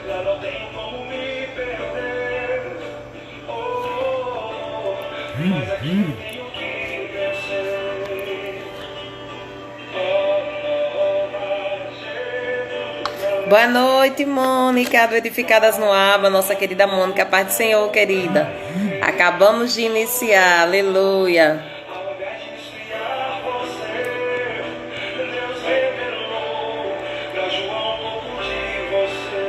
Já não tenho como me perder. Mas aqui tenho que vencer. Boa noite, Mônica, do Edificadas no Aba, nossa querida Mônica, paz do Senhor, querida. Acabamos de iniciar, aleluia. Ao invés de esfriar você, Deus revelou pra João um pouco de você.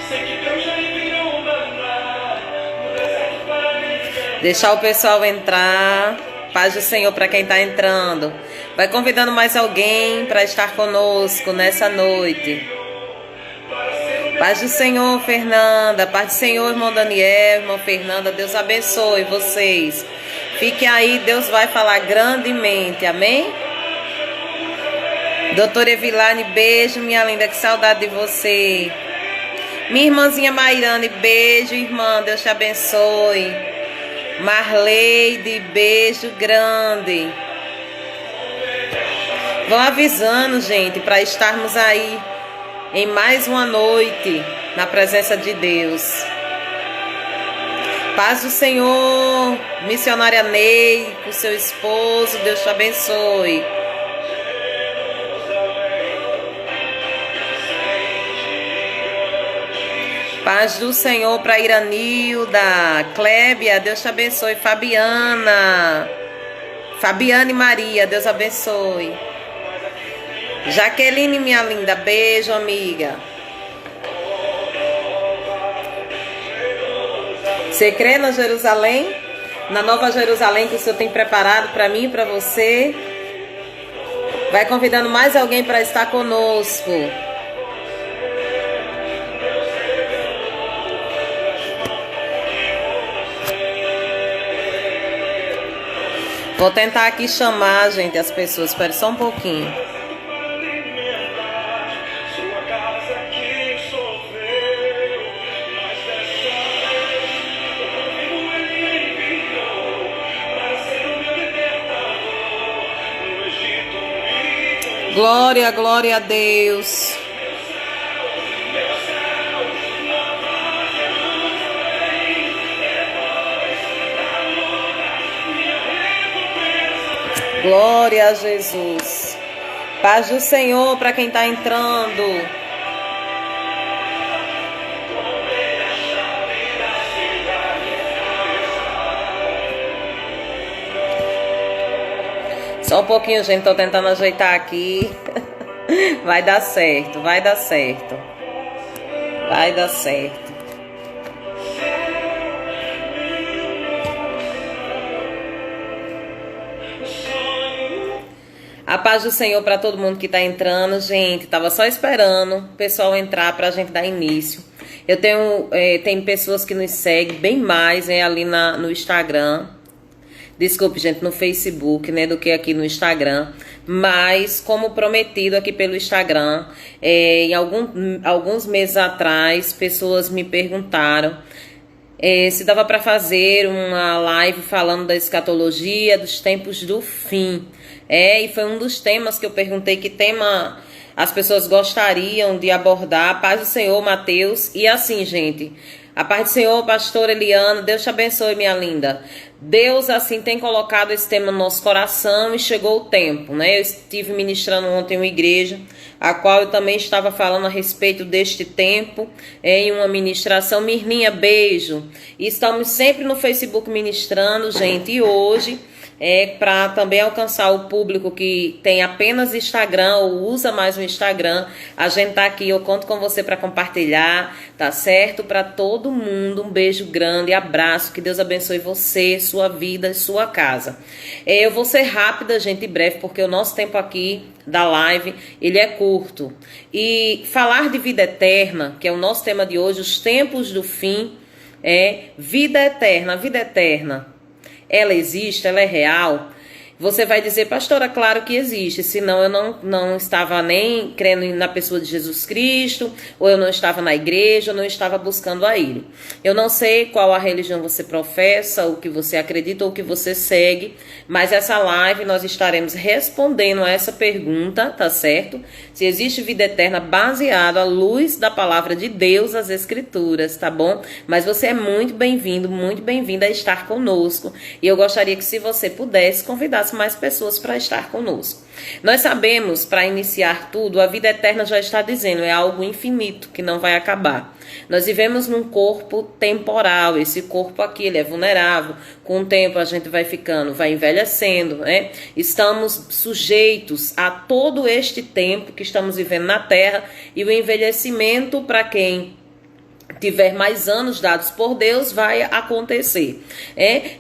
Sei que Deus já enviou um maná no deserto para ninguém. Deixar o pessoal entrar. Paz do Senhor para quem está entrando. Vai convidando mais alguém para estar conosco nessa noite. Paz do Senhor, Fernanda. Paz do Senhor, irmão Daniel, irmão Fernanda. Deus abençoe vocês. Fique aí, Deus vai falar grandemente. Amém? Doutora Evilane, beijo, minha linda. Que saudade de você. Minha irmãzinha Mairane, beijo, irmã. Deus te abençoe. Marleide, beijo grande. Vão avisando, gente, para estarmos aí em mais uma noite na presença de Deus. Paz do Senhor, missionária Ney, com seu esposo, Deus te abençoe. Paz do Senhor para Iranilda, Clébia, Deus te abençoe. Fabiana, Fabiane Maria, Deus abençoe. Jaqueline, minha linda, beijo, amiga. Você crê na Jerusalém? Na Nova Jerusalém que o Senhor tem preparado para mim e para você? Vai convidando mais alguém para estar conosco. Vou tentar aqui chamar, gente, as pessoas. Espera só um pouquinho. Sua casa que sofreu, mas dessa vez comigo ele enviou para ser o meu libertador. No Egito me Glória, glória a Deus. Glória a Jesus. Paz do Senhor para quem está entrando. Só um pouquinho, gente. Estou tentando ajeitar aqui. Vai dar certo, vai dar certo. Vai dar certo. A paz do Senhor para todo mundo que está entrando, gente. Tava só esperando o pessoal entrar para a gente dar início. Eu tenho tem pessoas que nos seguem bem mais ali no Instagram. Desculpe, gente, no Facebook, né, do que aqui no Instagram. Mas, como prometido aqui pelo Instagram, em alguns meses atrás, pessoas me perguntaram se dava para fazer uma live falando da escatologia, dos tempos do fim. E foi um dos temas que eu perguntei que tema as pessoas gostariam de abordar. Paz do Senhor, Mateus. E assim, gente, a paz do Senhor, pastora Eliana, Deus te abençoe, minha linda. Deus, assim, tem colocado esse tema no nosso coração e chegou o tempo, né? Eu estive ministrando ontem em uma igreja, a qual eu também estava falando a respeito deste tempo, em uma ministração. Mirninha, beijo. E estamos sempre no Facebook ministrando, gente, e hoje para também alcançar o público que tem apenas Instagram ou usa mais o Instagram. A gente tá aqui, eu conto com você para compartilhar, tá certo? Para todo mundo, um beijo grande, abraço, que Deus abençoe você, sua vida e sua casa. Eu vou ser rápida, gente, e breve, porque o nosso tempo aqui da live, ele é curto. E falar de vida eterna, que é o nosso tema de hoje, os tempos do fim, vida eterna, vida eterna. Ela existe, ela é real. Você vai dizer, pastora, claro que existe, senão eu não estava nem crendo na pessoa de Jesus Cristo, ou eu não estava na igreja, ou não estava buscando a Ele. Eu não sei qual a religião você professa, o que você acredita, ou o que você segue, mas essa live nós estaremos respondendo a essa pergunta, tá certo? Se existe vida eterna baseado à luz da palavra de Deus, as Escrituras, tá bom? Mas você é muito bem-vindo, muito bem-vinda a estar conosco. E eu gostaria que, se você pudesse, convidasse mais pessoas para estar conosco. Nós sabemos, para iniciar tudo, a vida eterna já está dizendo, é algo infinito, que não vai acabar. Nós vivemos num corpo temporal, esse corpo aqui, ele é vulnerável, com o tempo a gente vai ficando, vai envelhecendo, né? Estamos sujeitos a todo este tempo que estamos vivendo na Terra, e o envelhecimento, para quem tiver mais anos dados por Deus, vai acontecer.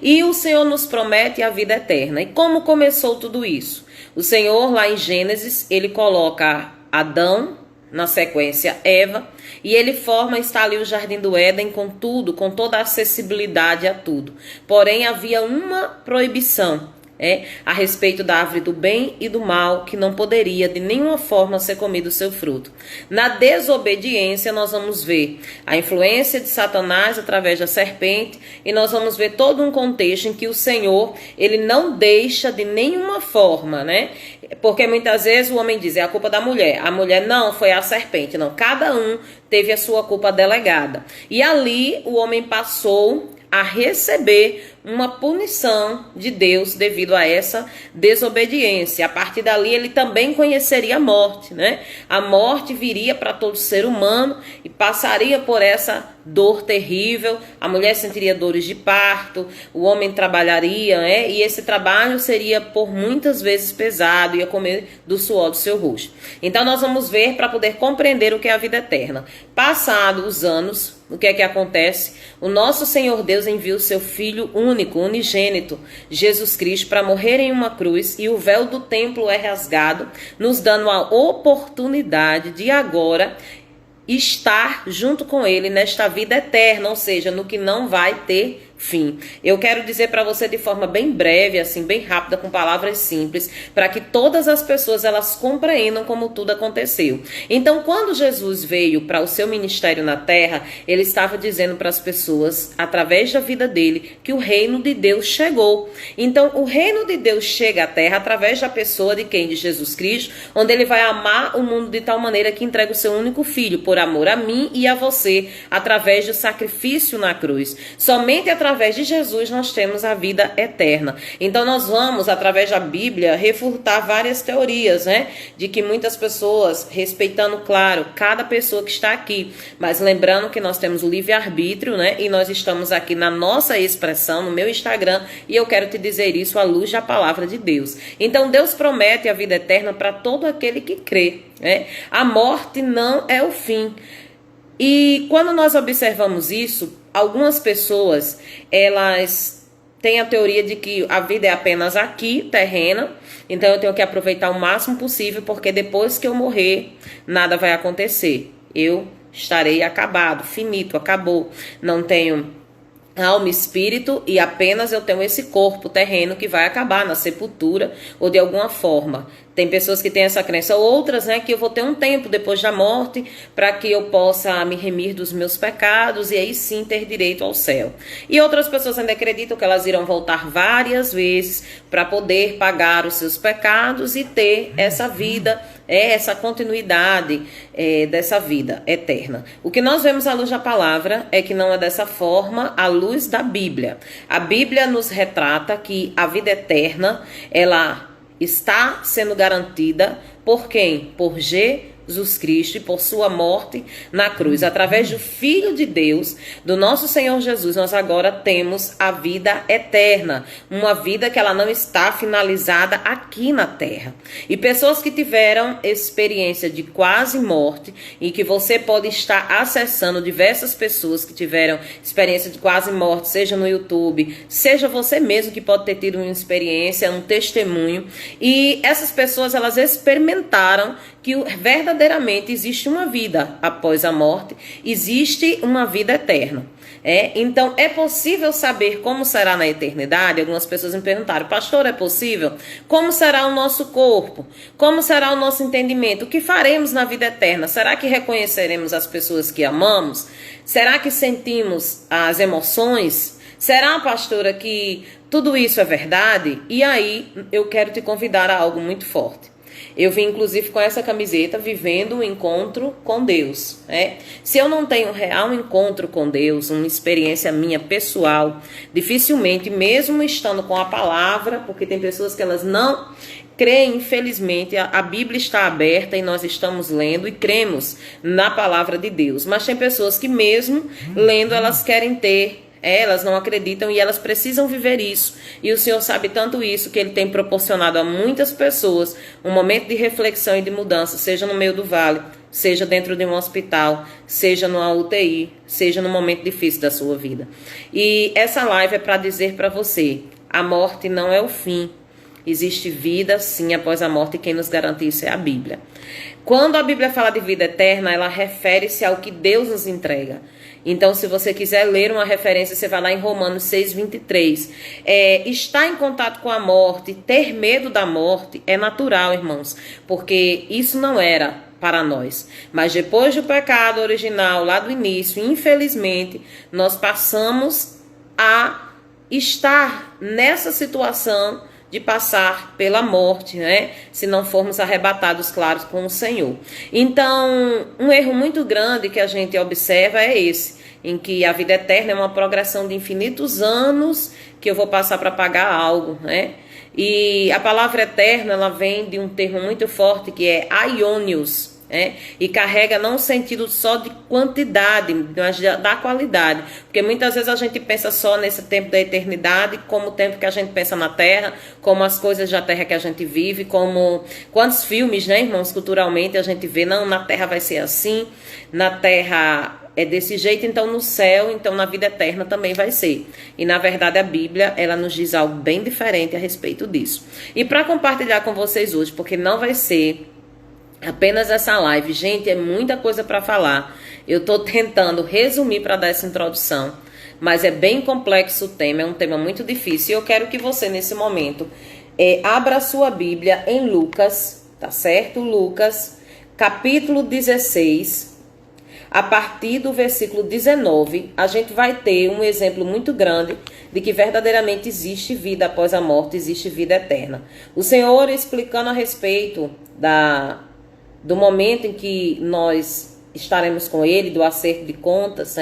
E o Senhor nos promete a vida eterna. E como começou tudo isso? O Senhor, lá em Gênesis, ele coloca Adão, na sequência Eva, e ele está ali o Jardim do Éden com tudo, com toda a acessibilidade a tudo. Porém, havia uma proibição, a respeito da árvore do bem e do mal, que não poderia de nenhuma forma ser comido o seu fruto. Na desobediência, nós vamos ver a influência de Satanás através da serpente, e nós vamos ver todo um contexto em que o Senhor, ele não deixa de nenhuma forma, porque muitas vezes o homem diz, é a culpa da mulher. A mulher não, foi a serpente. Não, cada um teve a sua culpa delegada. E ali o homem passou a receber uma punição de Deus devido a essa desobediência. A partir dali ele também conheceria a morte, A morte viria para todo ser humano e passaria por essa dor terrível. A mulher sentiria dores de parto, o homem trabalharia, E esse trabalho seria por muitas vezes pesado, ia comer do suor do seu rosto. Então nós vamos ver, para poder compreender o que é a vida eterna. Passados os anos, o que é que acontece? O nosso Senhor Deus envia o seu Filho único, unigênito, Jesus Cristo, para morrer em uma cruz, e o véu do templo é rasgado, nos dando a oportunidade de agora estar junto com Ele nesta vida eterna, ou seja, no que não vai ter fim. Eu quero dizer para você de forma bem breve, assim, bem rápida, com palavras simples, para que todas as pessoas elas compreendam como tudo aconteceu. Então, quando Jesus veio para o seu ministério na terra, ele estava dizendo para as pessoas, através da vida dele, que o reino de Deus chegou. Então, o reino de Deus chega à terra através da pessoa de quem? De Jesus Cristo, onde ele vai amar o mundo de tal maneira que entrega o seu único filho, por amor a mim e a você, através do sacrifício na cruz. Somente através de Jesus nós temos a vida eterna. Então nós vamos, através da Bíblia, refutar várias teorias, de que muitas pessoas, respeitando, claro, cada pessoa que está aqui, mas lembrando que nós temos o livre-arbítrio, e nós estamos aqui na nossa expressão, no meu Instagram, e eu quero te dizer isso à luz da palavra de Deus. Então Deus promete a vida eterna para todo aquele que crê, A morte não é o fim. E quando nós observamos isso, algumas pessoas, elas têm a teoria de que a vida é apenas aqui, terrena, então eu tenho que aproveitar o máximo possível, porque depois que eu morrer, nada vai acontecer. Eu estarei acabado, finito, acabou. Não tenho alma e espírito, e apenas eu tenho esse corpo terreno que vai acabar na sepultura ou de alguma forma. Tem pessoas que têm essa crença, outras, que eu vou ter um tempo depois da morte para que eu possa me remir dos meus pecados e aí sim ter direito ao céu. E outras pessoas ainda acreditam que elas irão voltar várias vezes para poder pagar os seus pecados e ter essa vida, essa continuidade dessa vida eterna. O que nós vemos à luz da palavra é que não é dessa forma à luz da Bíblia. A Bíblia nos retrata que a vida eterna, ela está sendo garantida por quem? Por Jesus Cristo e por sua morte na cruz. Através do Filho de Deus, do nosso Senhor Jesus, nós agora temos a vida eterna. Uma vida que ela não está finalizada aqui na terra. E pessoas que tiveram experiência de quase morte, e que você pode estar acessando diversas pessoas que tiveram experiência de quase morte, seja no YouTube, seja você mesmo que pode ter tido uma experiência, um testemunho. E essas pessoas, elas experimentaram que verdadeiramente existe uma vida após a morte, existe uma vida eterna. Então, é possível saber como será na eternidade? Algumas pessoas me perguntaram, pastor, é possível? Como será o nosso corpo? Como será o nosso entendimento? O que faremos na vida eterna? Será que reconheceremos as pessoas que amamos? Será que sentimos as emoções? Será, pastora, que tudo isso é verdade? E aí, eu quero te convidar a algo muito forte. Eu vim, inclusive, com essa camiseta, vivendo o encontro com Deus. Se eu não tenho um real encontro com Deus, uma experiência minha pessoal, dificilmente, mesmo estando com a palavra, porque tem pessoas que elas não creem, infelizmente, a Bíblia está aberta e nós estamos lendo e cremos na palavra de Deus. Mas tem pessoas que mesmo lendo, elas querem ter, elas não acreditam e elas precisam viver isso. E o Senhor sabe tanto isso que Ele tem proporcionado a muitas pessoas um momento de reflexão e de mudança, seja no meio do vale, seja dentro de um hospital, seja numa UTI, seja no momento difícil da sua vida. E essa live é para dizer para você, a morte não é o fim. Existe vida, sim, após a morte, e quem nos garante isso é a Bíblia. Quando a Bíblia fala de vida eterna, ela refere-se ao que Deus nos entrega. Então, se você quiser ler uma referência, você vai lá em Romanos 6:23. Estar em contato com a morte, ter medo da morte, é natural, irmãos, porque isso não era para nós. Mas depois do pecado original, lá do início, infelizmente, nós passamos a estar nessa situação de passar pela morte, se não formos arrebatados, claro, com o Senhor. Então, um erro muito grande que a gente observa é esse, em que a vida eterna é uma progressão de infinitos anos que eu vou passar para pagar algo, E a palavra eterna, ela vem de um termo muito forte que é aionios, e carrega não um sentido só de quantidade, mas da qualidade, porque muitas vezes a gente pensa só nesse tempo da eternidade, como o tempo que a gente pensa na terra, como as coisas da terra que a gente vive, como quantos filmes, irmãos, culturalmente a gente vê, não, na terra vai ser assim, na terra é desse jeito, então no céu, então na vida eterna também vai ser. E na verdade a Bíblia, ela nos diz algo bem diferente a respeito disso. E para compartilhar com vocês hoje, porque não vai ser apenas essa live, gente, é muita coisa para falar. Eu estou tentando resumir para dar essa introdução, mas é bem complexo o tema, é um tema muito difícil. E eu quero que você, nesse momento, abra a sua Bíblia em Lucas, tá certo? Lucas, capítulo 16, a partir do versículo 19, a gente vai ter um exemplo muito grande de que verdadeiramente existe vida após a morte, existe vida eterna. O Senhor explicando a respeito do momento em que nós estaremos com Ele, do acerto de contas,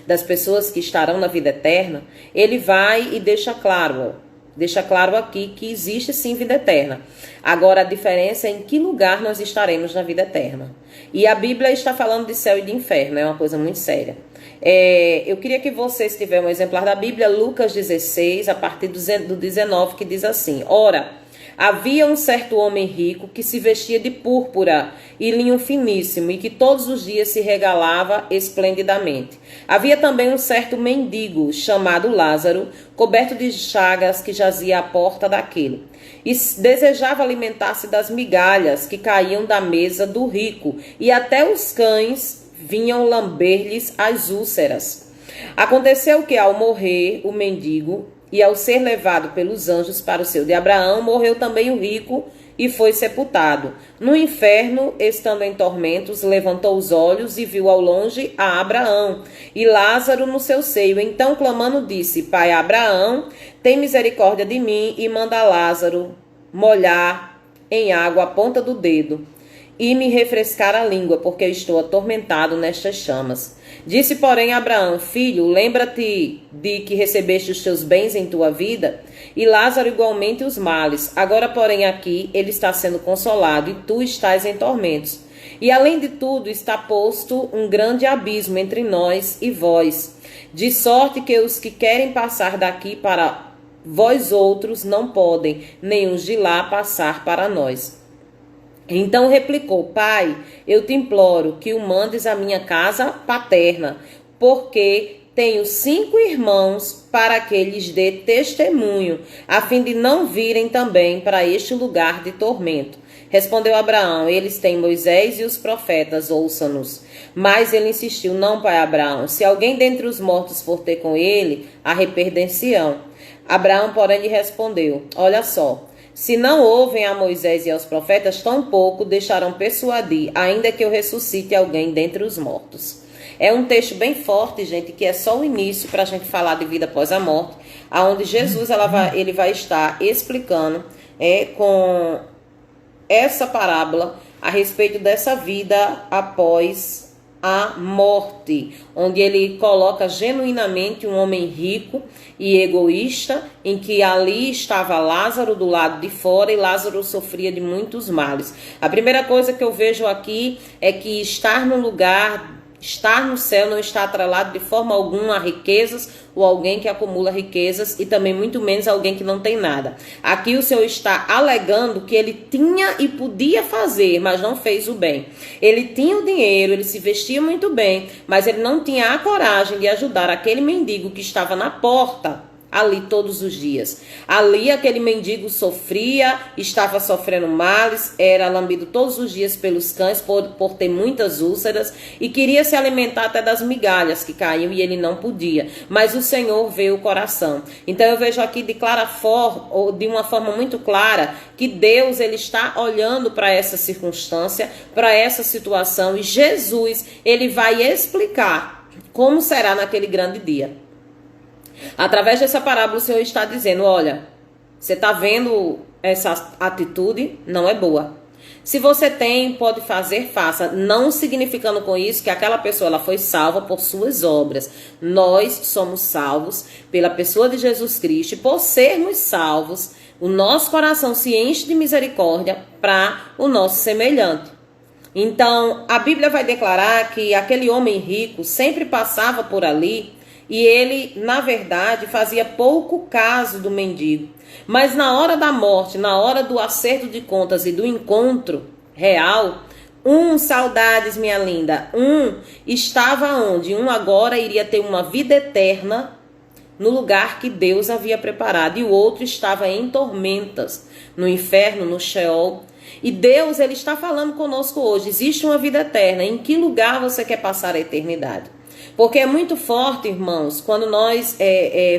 das pessoas que estarão na vida eterna, Ele vai e deixa claro aqui que existe sim vida eterna. Agora a diferença é em que lugar nós estaremos na vida eterna. E a Bíblia está falando de céu e de inferno, é uma coisa muito séria. Eu queria que vocês tivessem um exemplar da Bíblia, Lucas 16, a partir do 19, que diz assim: Ora, havia um certo homem rico que se vestia de púrpura e linho finíssimo e que todos os dias se regalava esplendidamente. Havia também um certo mendigo chamado Lázaro, coberto de chagas, que jazia à porta daquele e desejava alimentar-se das migalhas que caíam da mesa do rico, e até os cães vinham lamber-lhes as úlceras. Aconteceu que, ao morrer o mendigo, e ao ser levado pelos anjos para o seio de Abraão, morreu também o rico e foi sepultado. No inferno, estando em tormentos, levantou os olhos e viu ao longe a Abraão e Lázaro no seu seio. Então, clamando, disse: Pai Abraão, tem misericórdia de mim e manda Lázaro molhar em água a ponta do dedo e me refrescar a língua, porque eu estou atormentado nestas chamas. Disse, porém, Abraão: Filho, lembra-te de que recebeste os teus bens em tua vida, e Lázaro igualmente os males. Agora, porém, aqui ele está sendo consolado, e tu estás em tormentos. E, além de tudo, está posto um grande abismo entre nós e vós, de sorte que os que querem passar daqui para vós outros não podem, nem os de lá passar para nós. Então replicou: Pai, eu te imploro que o mandes à minha casa paterna, porque tenho 5 irmãos, para que lhes dê testemunho, a fim de não virem também para este lugar de tormento. Respondeu Abraão: eles têm Moisés e os profetas, ouça-nos. Mas ele insistiu: não, pai Abraão, se alguém dentre os mortos for ter com ele, arrepender-se-ão. Abraão, porém, lhe respondeu: olha só, se não ouvem a Moisés e aos profetas, tampouco deixarão persuadir, ainda que eu ressuscite alguém dentre os mortos. É um texto bem forte, gente, que é só o início para a gente falar de vida após a morte, aonde Jesus ele vai estar explicando com essa parábola a respeito dessa vida após a morte, onde ele coloca genuinamente um homem rico e egoísta, em que ali estava Lázaro do lado de fora e Lázaro sofria de muitos males. A primeira coisa que eu vejo aqui é que estar no céu não está atrelado de forma alguma a riquezas ou alguém que acumula riquezas, e também muito menos alguém que não tem nada. Aqui o Senhor está alegando que ele tinha e podia fazer, mas não fez o bem. Ele tinha o dinheiro, ele se vestia muito bem, mas ele não tinha a coragem de ajudar aquele mendigo que estava na porta ali todos os dias. Ali aquele mendigo sofria, estava sofrendo males, era lambido todos os dias pelos cães por ter muitas úlceras e queria se alimentar até das migalhas que caíam e ele não podia. Mas o Senhor vê o coração. Então eu vejo aqui de uma forma muito clara que Deus ele está olhando para essa circunstância, para essa situação, e Jesus ele vai explicar como será naquele grande dia. Através dessa parábola o Senhor está dizendo: olha, você está vendo essa atitude? Não é boa. Se você tem, pode fazer, faça. Não significando com isso que aquela pessoa ela foi salva por suas obras. Nós somos salvos pela pessoa de Jesus Cristo, e por sermos salvos, o nosso coração se enche de misericórdia para o nosso semelhante. Então a Bíblia vai declarar que aquele homem rico sempre passava por ali, e ele, na verdade, fazia pouco caso do mendigo. Mas na hora da morte, na hora do acerto de contas e do encontro real, saudades, minha linda, estava onde? Agora iria ter uma vida eterna no lugar que Deus havia preparado, e o outro estava em tormentas, no inferno, no Sheol. E Deus ele está falando conosco hoje: existe uma vida eterna. Em que lugar você quer passar a eternidade? Porque é muito forte, irmãos, quando nós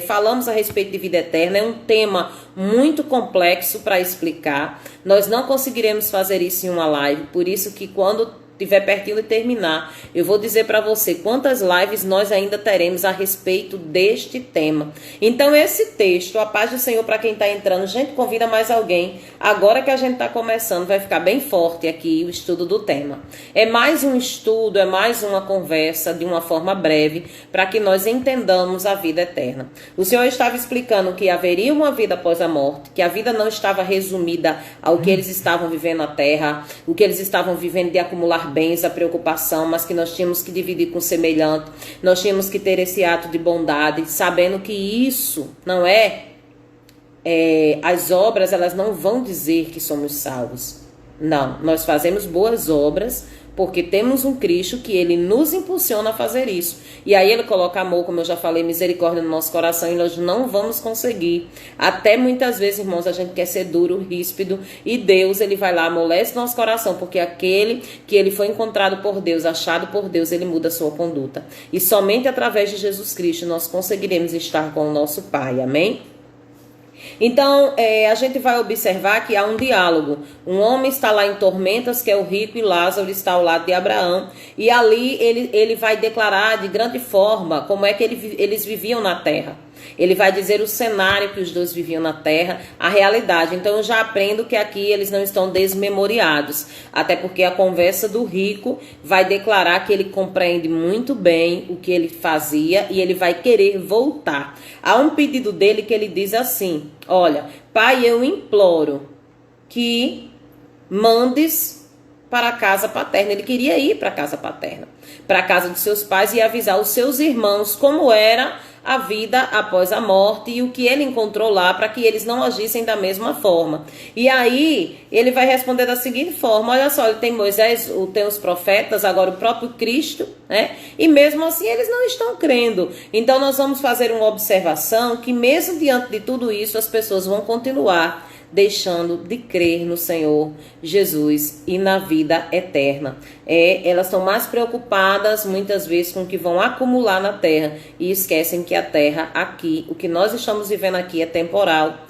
falamos a respeito de vida eterna. É um tema muito complexo para explicar. Nós não conseguiremos fazer isso em uma live. Por isso que quando estiver pertinho de terminar, eu vou dizer para você quantas lives nós ainda teremos a respeito deste tema. Então esse texto, a paz do Senhor para quem está entrando, gente, convida mais alguém. Agora que a gente está começando, vai ficar bem forte aqui o estudo do tema. É mais um estudo, é mais uma conversa de uma forma breve, para que nós entendamos a vida eterna. O Senhor estava explicando que haveria uma vida após a morte, que a vida não estava resumida ao que eles estavam vivendo na terra, o que eles estavam vivendo de acumular bens, a preocupação, mas que nós tínhamos que dividir com o semelhante, nós tínhamos que ter esse ato de bondade, sabendo que isso não as obras, elas não vão dizer que somos salvos. Não, nós fazemos boas obras porque temos um Cristo que ele nos impulsiona a fazer isso. E aí ele coloca amor, como eu já falei, misericórdia no nosso coração, e nós não vamos conseguir. Até muitas vezes, irmãos, a gente quer ser duro, ríspido, e Deus ele vai lá, amolece nosso coração, porque aquele que ele foi encontrado por Deus, achado por Deus, ele muda a sua conduta. E somente através de Jesus Cristo nós conseguiremos estar com o nosso Pai. Amém? Então, a gente vai observar que há um diálogo. Um homem está lá em tormentas, que é o rico, e Lázaro está ao lado de Abraão. E ali ele vai declarar de grande forma como é que eles viviam na terra. Ele vai dizer o cenário que os dois viviam na terra, a realidade. Então eu já aprendo que aqui eles não estão desmemoriados. Até porque a conversa do rico vai declarar que ele compreende muito bem o que ele fazia e ele vai querer voltar. Há um pedido dele que ele diz assim: olha, pai, eu imploro que mandes para a casa paterna. Ele queria ir para a casa paterna, para a casa dos seus pais, e avisar os seus irmãos como era a vida após a morte e o que ele encontrou lá, para que eles não agissem da mesma forma. E aí ele vai responder da seguinte forma: olha só, ele tem Moisés, tem os profetas, agora o próprio Cristo, né? E mesmo assim eles não estão crendo. Então nós vamos fazer uma observação que mesmo diante de tudo isso, as pessoas vão continuar deixando de crer no Senhor Jesus e na vida eterna. Elas estão mais preocupadas muitas vezes com o que vão acumular na terra e esquecem que a terra aqui, o que nós estamos vivendo aqui é temporal